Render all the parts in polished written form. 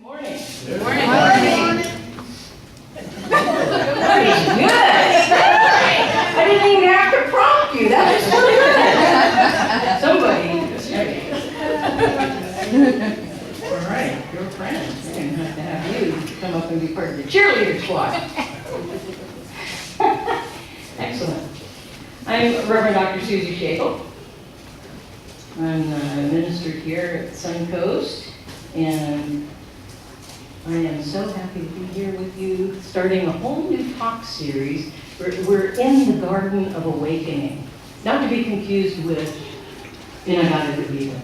Morning. Good Morning. morning. Good. I didn't even have to prompt you. That was so good. Somebody. All right, your friends. We're going to have you come up and be part of the cheerleader squad. Excellent. I'm Reverend Dr. Suzi Schadle. I'm a minister here at Suncoast, and I am so happy to be here with you, starting a whole new talk series. We're in the Garden of Awakening, not to be confused with In-A-Gata-Da-Vida.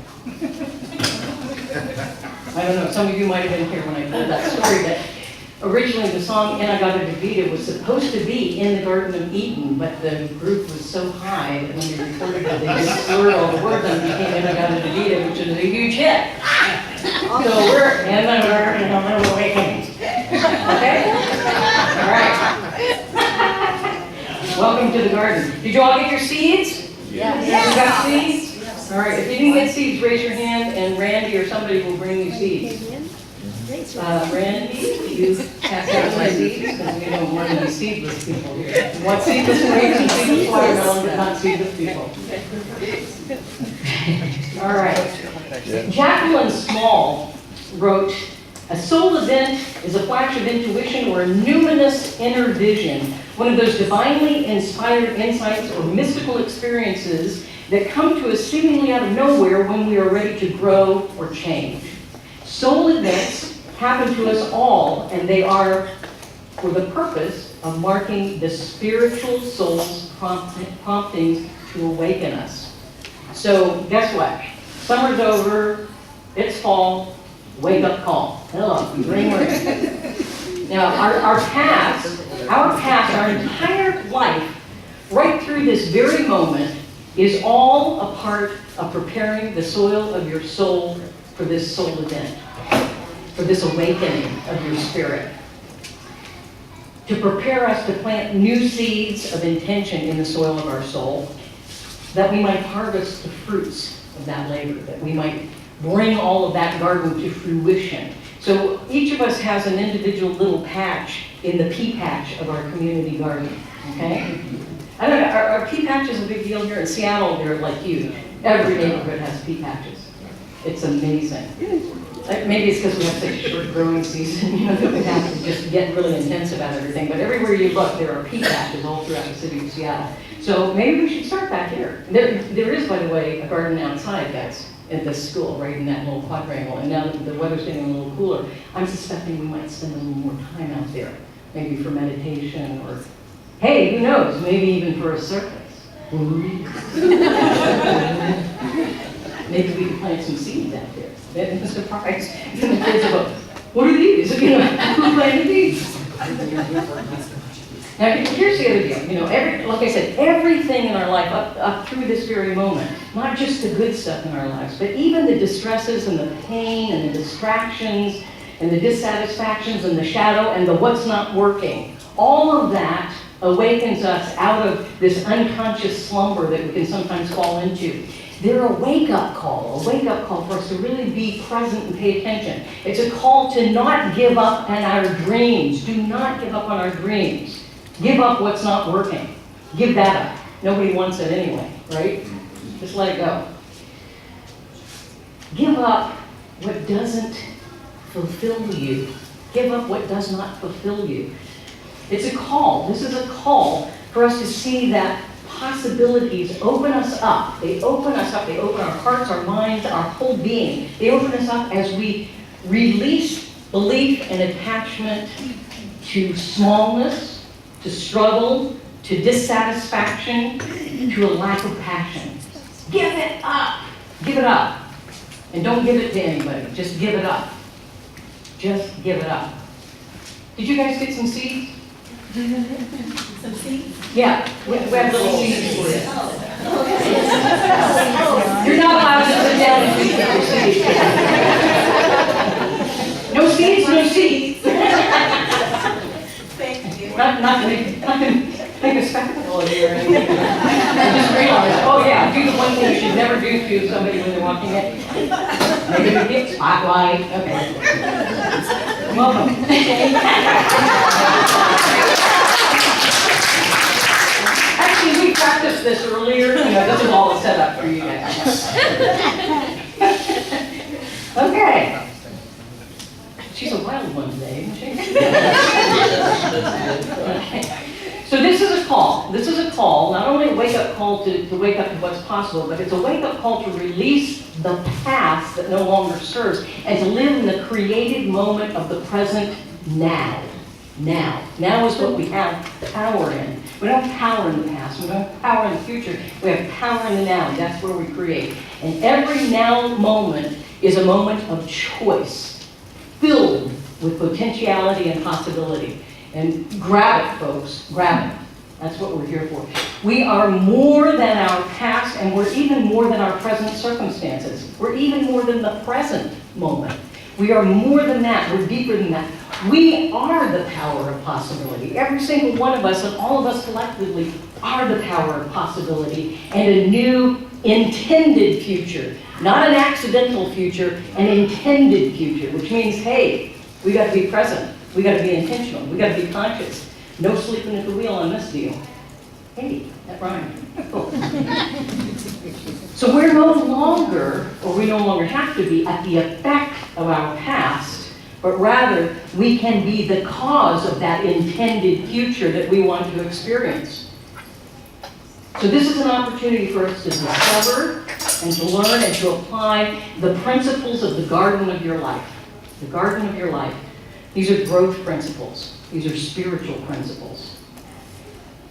I don't know, some of you might have been here when I told that story, that originally the song In-A-Gata-Da-Vida was supposed to be in the Garden of Eden, but the group was so high that when they recorded it, they just slurred all the words and it became In-A-Gata-Da-Vida, which is a huge hit. So we're in the Garden of Awakening. Okay? All right. Welcome to the garden. Did you all get your seeds? Yeah. You got seeds? All right. If you didn't get seeds, raise your hand, and Randy or somebody will bring you seeds. Randy, you pass out my seeds, because we don't want any seedless people here. We want seedless grapes and seedless watermelon, but not seedless people. All right. Jacqueline Small wrote, "A soul event is a flash of intuition or a numinous inner vision, one of those divinely inspired insights or mystical experiences that come to us seemingly out of nowhere when we are ready to grow or change. Soul events happen to us all, and they are for the purpose of marking the spiritual soul's promptings to awaken us." So guess what? Summer's over, it's fall, wake up call. Hello, ring ring. Now our past, our entire life, right through this very moment, is all a part of preparing the soil of your soul for this soul event, for this awakening of your spirit, to prepare us to plant new seeds of intention in the soil of our soul, that we might harvest the fruits of that labor, that we might bring all of that garden to fruition. So each of us has an individual little patch in the pea patch of our community garden, okay? I don't know, are pea patches a big deal here? In Seattle, they're like huge. Every neighborhood has pea patches. It's amazing. Maybe it's because we have such a short growing season, you know, that we have to just get really intense about everything. But everywhere you look, there are pea patches all throughout the city of Seattle. So maybe we should start back here. There is, by the way, a garden outside, guys, at this school, right in that little quadrangle. And now that the weather's getting a little cooler, I'm suspecting we might spend a little more time out there, maybe for meditation or, hey, who knows, maybe even for a circus. Maybe we can plant some seeds out there. Then the surprise, and the kids will go, "What are these? You know, who planted these?" Now, here's the other deal. You know, like I said, everything in our life up through this very moment, not just the good stuff in our lives, but even the distresses and the pain and the distractions and the dissatisfactions and the shadow and the what's not working, all of that awakens us out of this unconscious slumber that we can sometimes fall into. They're a wake-up call for us to really be present and pay attention. It's a call to not give up on our dreams. Do not give up on our dreams. Give up what's not working. Give that up. Nobody wants it anyway, right? Just let it go. Give up what doesn't fulfill you. Give up what does not fulfill you. It's a call. This is a call for us to see that possibilities open us up. They open us up. They open our hearts, our minds, our whole being. They open us up as we release belief and attachment to smallness, to struggle, to dissatisfaction, to a lack of passion. Give it up. Give it up. And don't give it to anybody. Just give it up. Just give it up. Did you guys get some seeds? Some seeds? Yeah, we have little seeds for you. You're not allowed to sit down and pick up your seeds. No seeds, no seeds. Thank you. Not to make a spectacle of you or anything. I just realized, oh yeah, do the one thing you should never do to somebody when they're walking in. Maybe we get spotlight. Okay. Welcome. Actually, we practiced this earlier. This is all a setup for you guys. Okay. She's a wild one today, isn't she? Okay. So this is a call. This is a call, not only a wake-up call to wake up to what's possible, but it's a wake-up call to release the past that no longer serves and to live in the creative moment of the present now. Now is what we have power in. We don't have power in the past. We don't have power in the future. We have power in the now. That's where we create. And every now moment is a moment of choice, filled with potentiality and possibility. And grab it, folks. Grab it. That's what we're here for. We are more than our past, and we're even more than our present circumstances. We're even more than the present moment. We are more than that. We're deeper than that. We are the power of possibility. Every single one of us, and all of us collectively, are the power of possibility and a new intended future. Not an accidental future, an intended future, which means, hey, we got to be present. We got to be intentional. We got to be conscious. No sleeping at the wheel on this deal. Hey, that rhymed. Cool. So we're no longer, or we no longer have to be, at the effect of our past, but rather we can be the cause of that intended future that we want to experience. So this is an opportunity for us to discover and to learn and to apply the principles of the garden of your life. The garden of your life. These are growth principles. These are spiritual principles.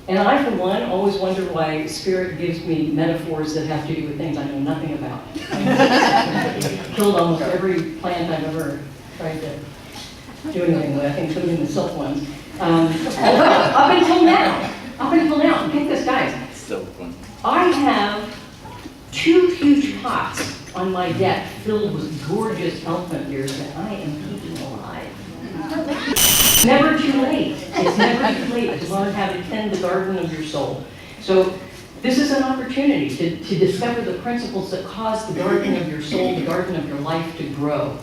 And I, for one, always wonder why Spirit gives me metaphors that have to do with things I know nothing about. Killed almost every plant I've ever tried to do anything with, including the silk ones. Although, up until now, get this, guys. I have 2 huge pots on my deck filled with gorgeous elephant ears that I am keeping alive. Never too late. It's never too late to learn how to tend the garden of your soul. So this is an opportunity to discover the principles that cause the garden of your soul, the garden of your life to grow.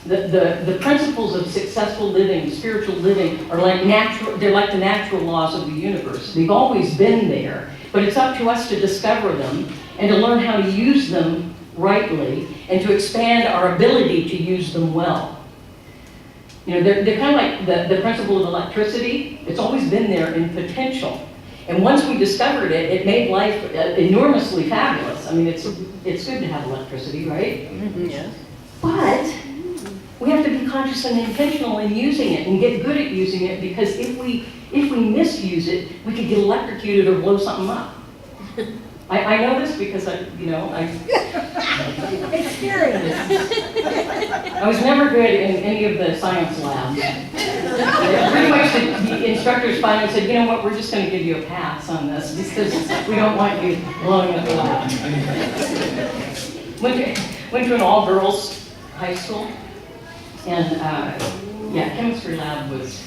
The principles of successful living, spiritual living, are like they're like the natural laws of the universe. They've always been there, but it's up to us to discover them and to learn how to use them rightly and to expand our ability to use them well. They're kind of like the principle of electricity. It's always been there in potential. And once we discovered it, it made life enormously fabulous. I mean, it's good to have electricity, right? Mm-hmm. Yeah. But we have to be conscious and intentional in using it and get good at using it, because if we misuse it, we could get electrocuted or blow something up. I know this because I experience. I was never good in any of the science labs. Pretty much the instructors finally said, you know what, we're just going to give you a pass on this because we don't want you blowing up the lab. Went to an all-girls high school, and chemistry lab was,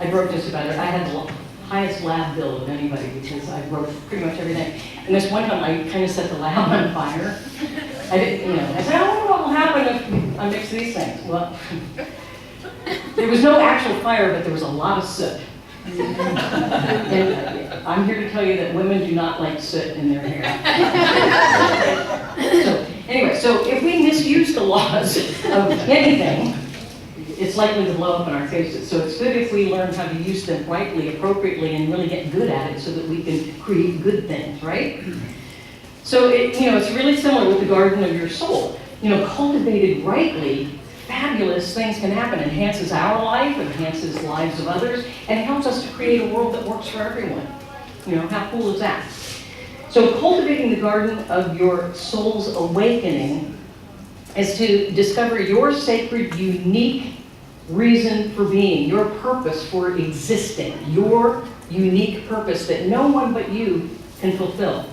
I broke just about it. I had the highest lab bill of anybody because I broke pretty much everything. And this one time I kind of set the lab on fire. I said, I wonder what will happen if I mix these things. Well, there was no actual fire, but there was a lot of soot. And I'm here to tell you that women do not like soot in their hair. So if we misuse the laws of anything, it's likely to blow up in our faces. So it's good if we learn how to use them rightly, appropriately, and really get good at it so that we can create good things, right? So it's really similar with the garden of your soul. Cultivated rightly, fabulous things can happen. It enhances our life, it enhances the lives of others, and it helps us to create a world that works for everyone. How cool is that? So cultivating the garden of your soul's awakening is to discover your sacred, unique reason for being, your purpose for existing, your unique purpose that no one but you can fulfill.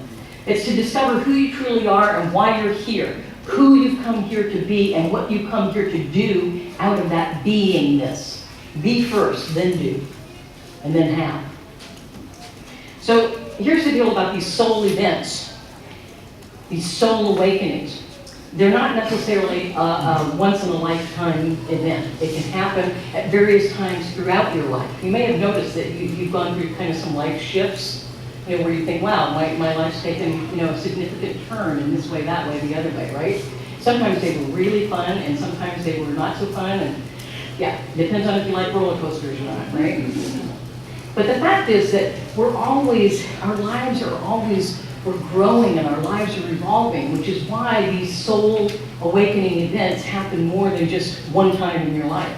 It's to discover who you truly are and why you're here, who you've come here to be, and what you come here to do out of that beingness. Be first, then do, and then have. So here's the deal about these soul events, these soul awakenings. they're not necessarily a once-in-a-lifetime event. It can happen at various times throughout your life. You may have noticed that you've gone through kind of some life shifts, where you think, wow, my life's taken, a significant turn in this way, that way, the other way, right? Sometimes they were really fun, and sometimes they were not so fun, and yeah, depends on if you like roller coasters or not, right? But the fact is that our lives are always, we're growing and our lives are evolving, which is why these soul awakening events happen more than just one time in your life.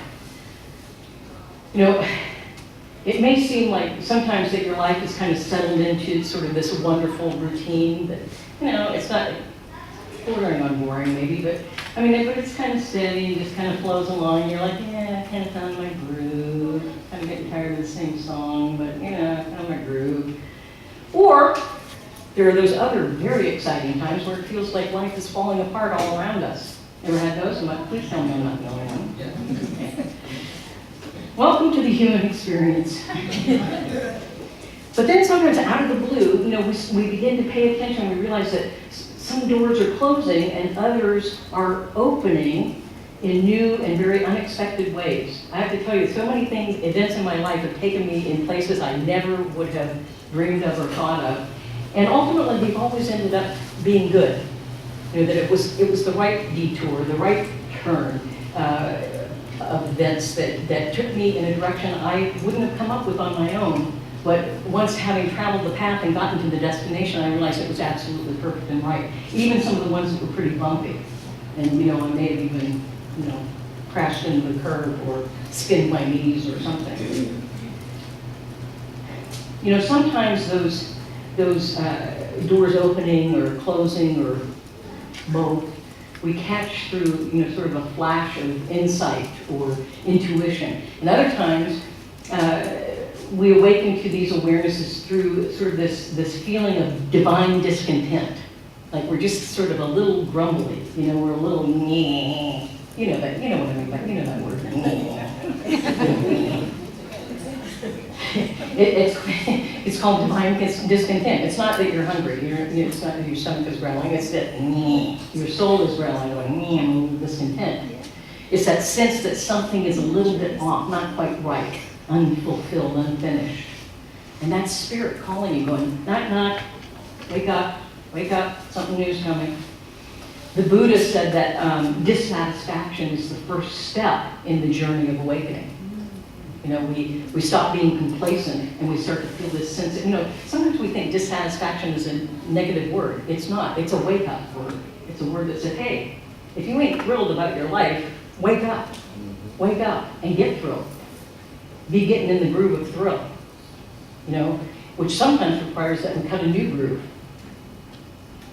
It may seem like sometimes that your life is kind of settled into sort of this wonderful routine that, it's not bordering on boring maybe, but but it's kind of steady and just kind of flows along. You're like, yeah, I kind of found my groove. Kind of getting tired of the same song, but I found my groove. Or there are those other very exciting times where it feels like life is falling apart all around us. Ever had those? Please tell me I'm not the only one. Yeah. Welcome to the human experience. But then sometimes out of the blue, we begin to pay attention. We realize that some doors are closing and others are opening in new and very unexpected ways. I have to tell you, so many events in my life have taken me in places I never would have dreamed of or thought of. And ultimately, they've always ended up being good. That it was the right detour, the right turn of events that took me in a direction I wouldn't have come up with on my own. But once having traveled the path and gotten to the destination, I realized it was absolutely perfect and right. Even some of the ones that were pretty bumpy. And I may have even, crashed into the curb or skinned my knees or something. Sometimes those doors opening or closing or both, we catch through, sort of a flash of insight or intuition. And other times, we awaken to these awarenesses through sort of this feeling of divine discontent. Like we're just sort of a little grumbly, we're a little meh. You know what I mean, but that word. It's called divine discontent. It's not that you're hungry. It's not that your stomach is growling. It's that your soul is growling, going discontent. It's that sense that something is a little bit off, not quite right, unfulfilled, unfinished. And that's spirit calling you, going, knock, knock, wake up, something new's coming. The Buddha said that dissatisfaction is the first step in the journey of awakening. We stop being complacent and we start to feel this sense of, sometimes we think dissatisfaction is a negative word. It's not. It's a wake-up word. It's a word that says, hey, if you ain't thrilled about your life, wake up. Wake up and get thrilled. Be getting in the groove of thrill, which sometimes requires that we cut a new groove,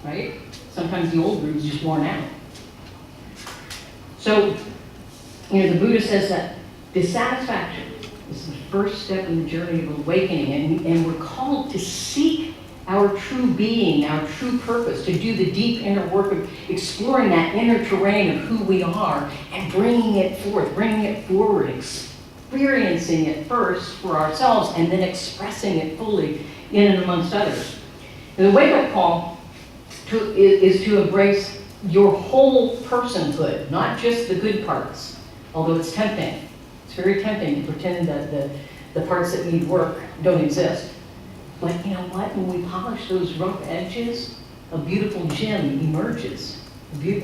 right? Sometimes the old groove's just worn out. So, the Buddha says that dissatisfaction is the first step in the journey of awakening, and we're called to seek our true being, our true purpose, to do the deep inner work of exploring that inner terrain of who we are and bringing it forth, bringing it forward, experiencing it first for ourselves and then expressing it fully in and amongst others. And the wake-up call is to embrace your whole personhood, not just the good parts, although it's tempting. It's very tempting to pretend that the parts that need work don't exist. But you know what? When we polish those rough edges, a beautiful gem emerges. I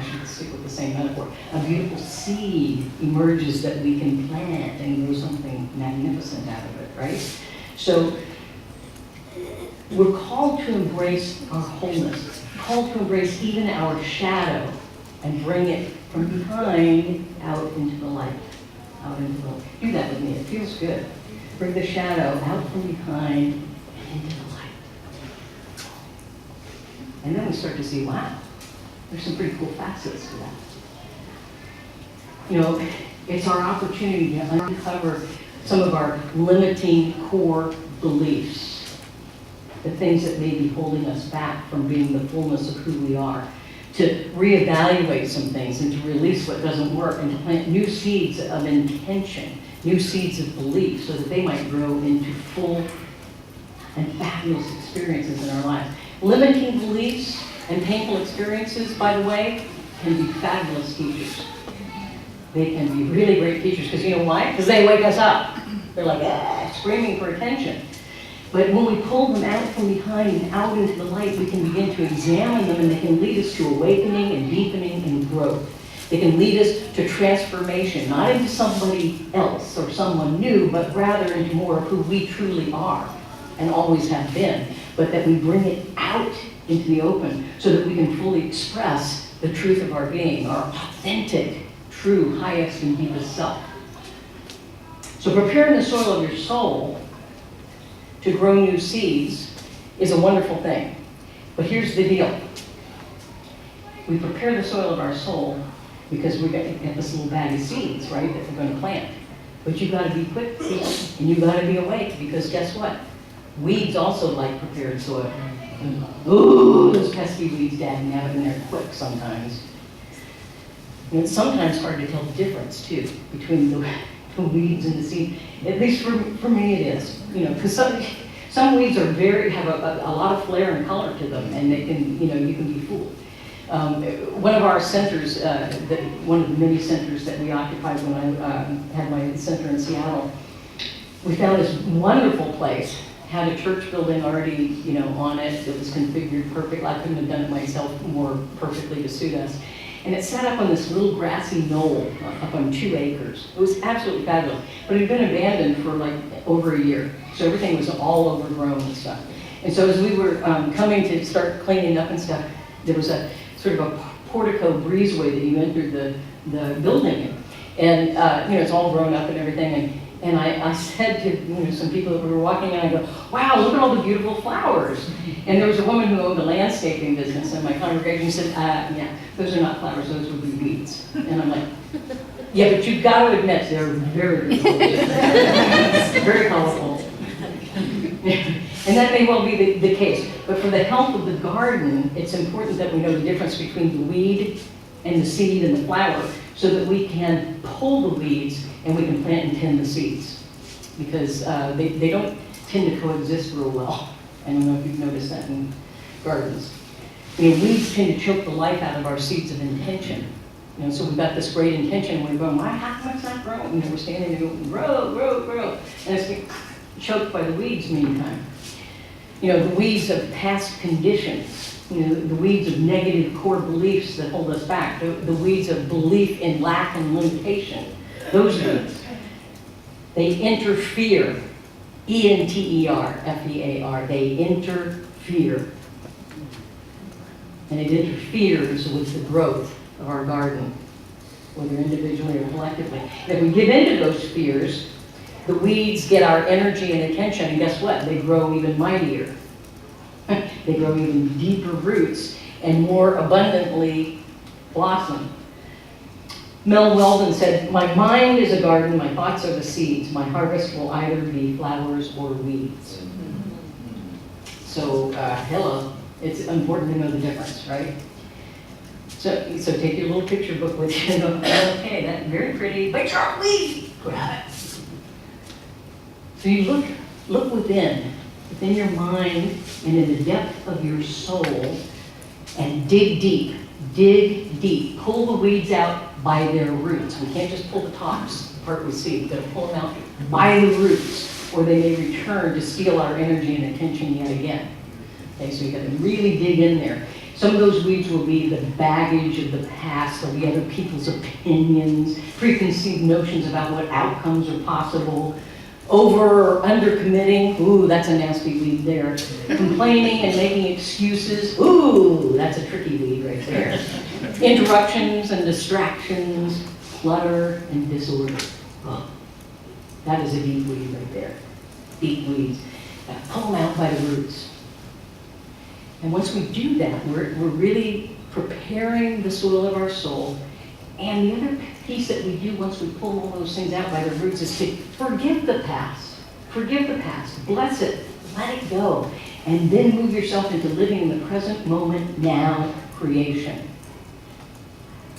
should stick with the same metaphor. A beautiful seed emerges that we can plant and grow something magnificent out of it, right? So we're called to embrace our wholeness, called to embrace even our shadow and bring it from behind out into the light. Do that with me, it feels good. Bring the shadow out from behind and into the light. And then we start to see, wow, there's some pretty cool facets to that. It's our opportunity to uncover some of our limiting core beliefs, the things that may be holding us back from being the fullness of who we are, to reevaluate some things and to release what doesn't work and to plant new seeds of intention, new seeds of belief so that they might grow into full and fabulous experiences in our lives. Limiting beliefs And painful experiences, by the way, can be fabulous teachers. They can be really great teachers, because you know why? Because they wake us up. They're like, screaming for attention. But when we pull them out from behind and out into the light, we can begin to examine them, and they can lead us to awakening and deepening and growth. They can lead us to transformation, not into somebody else or someone new, but rather into more of who we truly are and always have been, but that we bring it out into the open so that we can fully express the truth of our being, our authentic, true, highest and deepest self. So preparing the soil of your soul to grow new seeds is a wonderful thing. But here's the deal. We prepare the soil of our soul because we got this little bag of seeds, right, that we're going to plant. But you got to be quick, and you got to be awake, because guess what? Weeds also like prepared soil. Ooh, those pesky weeds, Dad, and have it in there quick sometimes. And it's sometimes hard to tell the difference, too, between the weeds and the seed. At least for me it is. You know, because some weeds are have a lot of flair and color to them, and they can, you can be fooled. One of our centers, one of the many centers that we occupied when I had my center in Seattle, we found this wonderful place. Had a church building already, on it. It was configured perfectly. I couldn't have done it myself more perfectly to suit us. And it sat up on this little grassy knoll up on 2 acres. It was absolutely fabulous. But it had been abandoned for like over a year. So everything was all overgrown and stuff. And so as we were coming to start cleaning up and stuff, there was a sort of a portico breezeway that you entered the building in. And it's all grown up and everything. And I said to some people that we were walking in, I go, wow, look at all the beautiful flowers. And there was a woman who owned a landscaping business in my congregation said, yeah, those are not flowers, those would be weeds. And I'm like, yeah, but you've got to admit they're very beautiful. Very colorful. And that may well be the case. But for the health of the garden, it's important that we know the difference between the weed and the seed and the flower, so that we can pull the weeds and we can plant and tend the seeds. Because they don't tend to coexist real well. I don't know if you've noticed that in gardens. Weeds tend to choke the life out of our seeds of intention. So we've got this great intention, and we're going, why, how come it's not growing? We're standing there going, grow, grow, grow. And it's being choked by the weeds meantime. The weeds of past conditions, the weeds of negative core beliefs that hold us back, the weeds of belief in lack and limitation, those weeds. They interfere, E-N-T-E-R, F-E-A-R, they interfere. And it interferes with the growth of our garden, whether individually or collectively. And if we give in to those fears, the weeds get our energy and attention, and guess what? They grow even mightier. They grow even deeper roots and more abundantly blossom. Mel Weldon said, my mind is a garden, my thoughts are the seeds. My harvest will either be flowers or weeds. So, hello, it's important to know the difference, right? So take your little picture book with you and go, okay, that's very pretty, but you're a weed. Grab it. So you look within your mind and in the depth of your soul, and dig deep, pull the weeds out by their roots. We can't just pull the tops, the part we see. We've got to pull them out by the roots, or they may return to steal our energy and attention yet again. Okay, so you've got to really dig in there. Some of those weeds will be the baggage of the past, there'll be other people's opinions, preconceived notions about what outcomes are possible, over or under committing, ooh, that's a nasty weed there. Complaining and making excuses, ooh, that's a tricky weed right there. Interruptions and distractions, clutter and disorder. Oh, that is a deep weed right there. Deep weeds. Pull them out by the roots. And once we do that, we're really preparing the soil of our soul. And the other piece that we do once we pull all those things out by the roots is to forgive the past. Forgive the past. Bless it. Let it go. And then move yourself into living in the present moment, now, creation.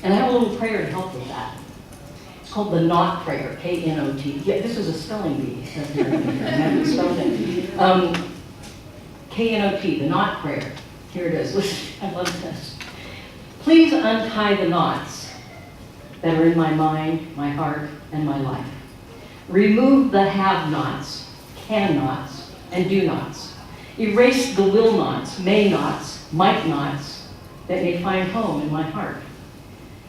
And I have a little prayer to help with that. It's called the Knot Prayer, K-N-O-T. Yeah, this is a spelling bee. K-N-O-T, the Knot Prayer. Here it is. Listen, I love this. Please untie the knots that are in my mind, my heart, and my life. Remove the have-nots, can-nots, and do-nots. Erase the will-nots, may-nots, might-nots that may find home in my heart.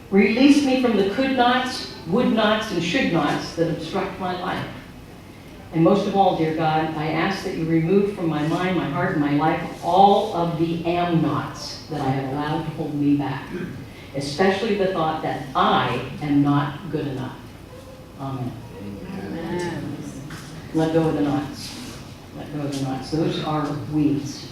Release me from the could-nots, would-nots, and should-nots that obstruct my life. And most of all, dear God, I ask that you remove from my mind, my heart, and my life all of the am-nots that I have allowed to hold me back, especially the thought that I am not good enough. Amen. Amen. Let go of the knots. Let go of the knots. Those are weeds.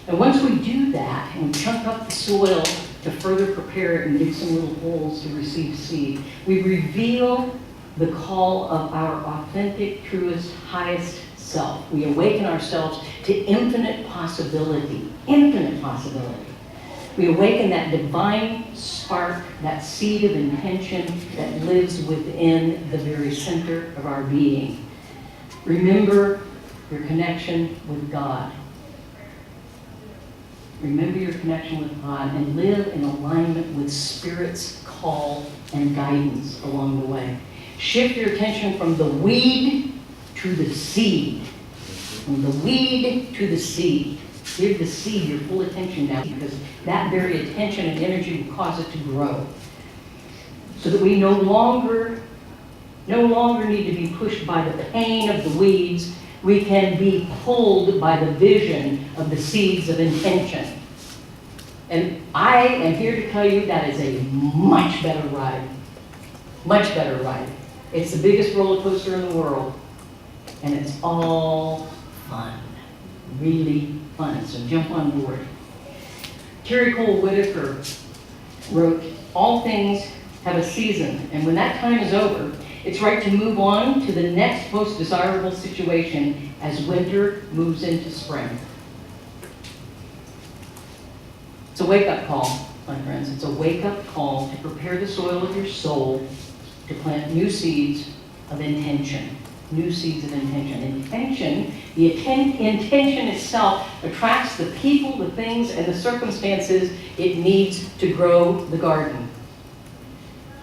And once we do that, and we chunk up the soil to further prepare it and dig some little holes to receive seed, we reveal the call of our authentic, truest, highest self. We awaken ourselves to infinite possibility. Infinite possibility. We awaken that divine spark, that seed of intention that lives within the very center of our being. Remember your connection with God. Remember your connection with God and live in alignment with Spirit's call and guidance along the way. Shift your attention from the weed to the seed. From the weed to the seed. Give the seed your full attention now, because that very attention and energy will cause it to grow. So that we no longer need to be pushed by the pain of the weeds. We can be pulled by the vision of the seeds of intention. And I am here to tell you that is a much better ride. Much better ride. It's the biggest roller coaster in the world. And it's all fun. Really fun. So jump on board. Terry Cole Whitaker wrote, "All things have a season, and when that time is over, it's right to move on to the next most desirable situation as winter moves into spring." It's a wake-up call, my friends. It's a wake-up call to prepare the soil of your soul to plant new seeds of intention. New seeds of intention. Intention, the intention itself attracts the people, the things, and the circumstances it needs to grow the garden.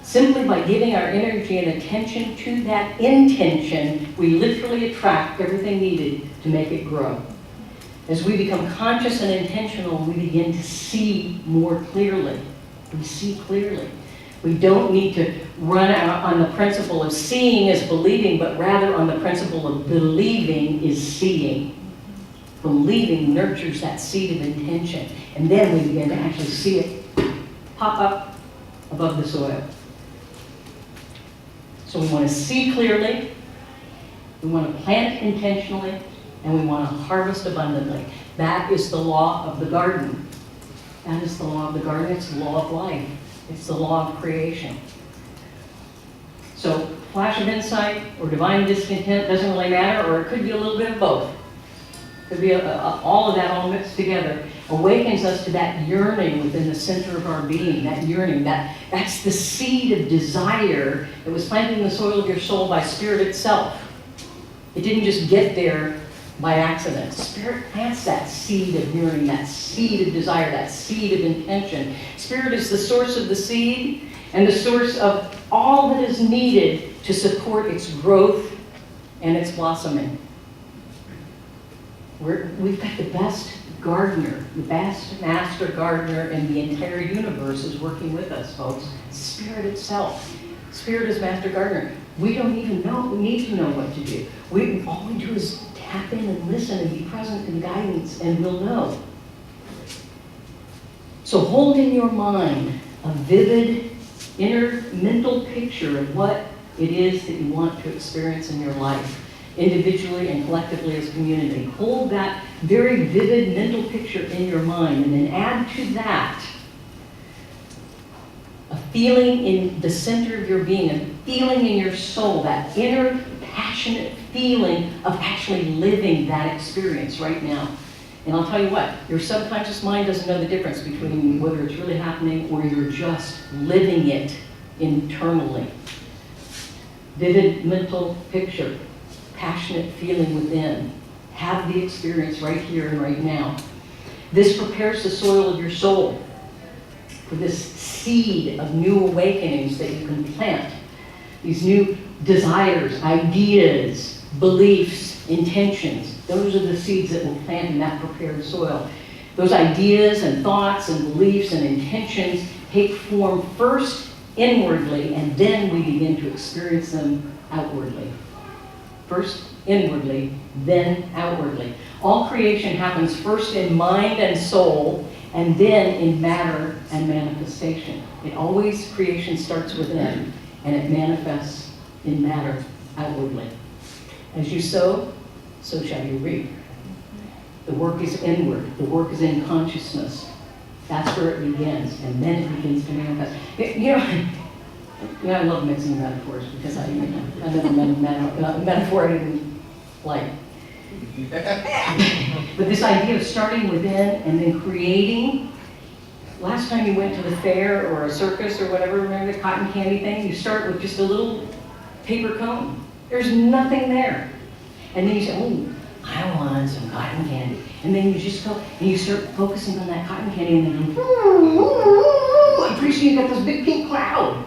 Simply by giving our energy and attention to that intention, we literally attract everything needed to make it grow. As we become conscious and intentional, we begin to see more clearly. We see clearly. We don't need to run out on the principle of seeing is believing, but rather on the principle of believing is seeing. Believing nurtures that seed of intention, and then we begin to actually see it pop up above the soil. So we want to see clearly, we want to plant intentionally, and we want to harvest abundantly. That is the law of the garden. That is the law of the garden. It's the law of life. It's the law of creation. So, flash of insight or divine discontent doesn't really matter, or it could be a little bit of both. It could be all of that all mixed together. Awakens us to that yearning within the center of our being. That yearning, that's the seed of desire that was planted in the soil of your soul by Spirit itself. It didn't just get there by accident. Spirit plants that seed of yearning, that seed of desire, that seed of intention. Spirit is the source of the seed and the source of all that is needed to support its growth and its blossoming. We've got the best gardener, the best master gardener in the entire universe is working with us, folks. Spirit itself. Spirit is master gardener. We don't even need to know what to do. All we do is tap in and listen and be present in guidance, and we'll know. So hold in your mind a vivid inner mental picture of what it is that you want to experience in your life, individually and collectively as a community. Hold that very vivid mental picture in your mind, and then add to that a feeling in the center of your being, a feeling in your soul, that inner passionate feeling of actually living that experience right now. And I'll tell you what, your subconscious mind doesn't know the difference between whether it's really happening or you're just living it internally. Vivid mental picture, passionate feeling within. Have the experience right here and right now. This prepares the soil of your soul for this seed of new awakenings that you can plant. These new desires, ideas, beliefs, intentions. Those are the seeds that will plant in that prepared soil. Those ideas and thoughts and beliefs and intentions take form first inwardly, and then we begin to experience them outwardly. First inwardly, then outwardly. All creation happens first in mind and soul, and then in matter and manifestation. Creation starts within, and it manifests in matter outwardly. As you sow, so shall you reap. The work is inward. The work is in consciousness. That's where it begins, and then it begins to manifest. I love mixing metaphors because I never met a metaphor I didn't like. But this idea of starting within and then creating. Last time you went to the fair or a circus or whatever, remember the cotton candy thing? You start with just a little paper cone. There's nothing there. And then you say, oh, I want some cotton candy. And then you just go and you start focusing on that cotton candy, and then and pretty soon you got this big pink cloud.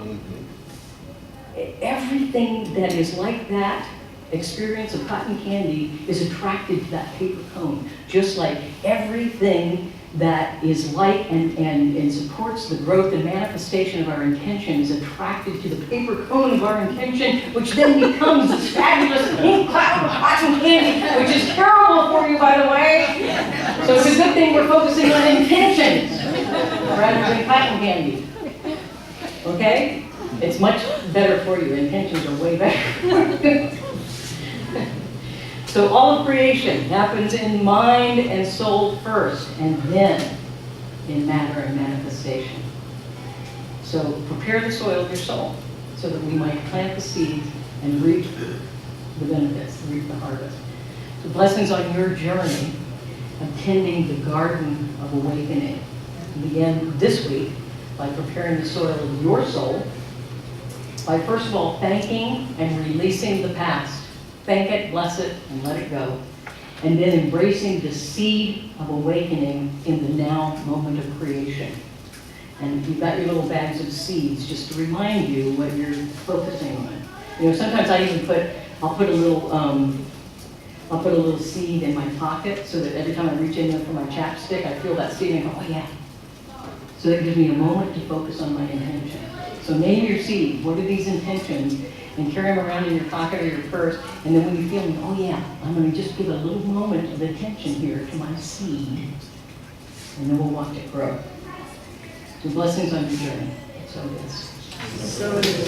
Everything that is like that experience of cotton candy is attracted to that paper cone, just like everything that is like and supports the growth and manifestation of our intention is attracted to the paper cone of our intention, which then becomes this fabulous pink cloud of cotton candy, which is terrible for you, by the way. So it's a good thing we're focusing on intentions rather than cotton candy. Okay? It's much better for you. Intentions are way better. So all of creation happens in mind and soul first, and then in matter and manifestation. So prepare the soil of your soul so that we might plant the seeds and reap the benefits, reap the harvest. So blessings on your journey of tending the garden of awakening. Begin this week by preparing the soil of your soul by first of all thanking and releasing the past. Thank it, bless it, and let it go. And then embracing the seed of awakening in the now moment of creation. And you've got your little bags of seeds just to remind you what you're focusing on. Sometimes I'll put a little seed in my pocket so that every time I reach in there for my chapstick, I feel that seed and go, oh yeah. So that gives me a moment to focus on my intention. So name your seed. What are these intentions? And carry them around in your pocket or your purse. And then when you feel, oh yeah, I'm going to just give a little moment of attention here to my seed. And then we'll watch it grow. So blessings on your journey. So it is. So it is.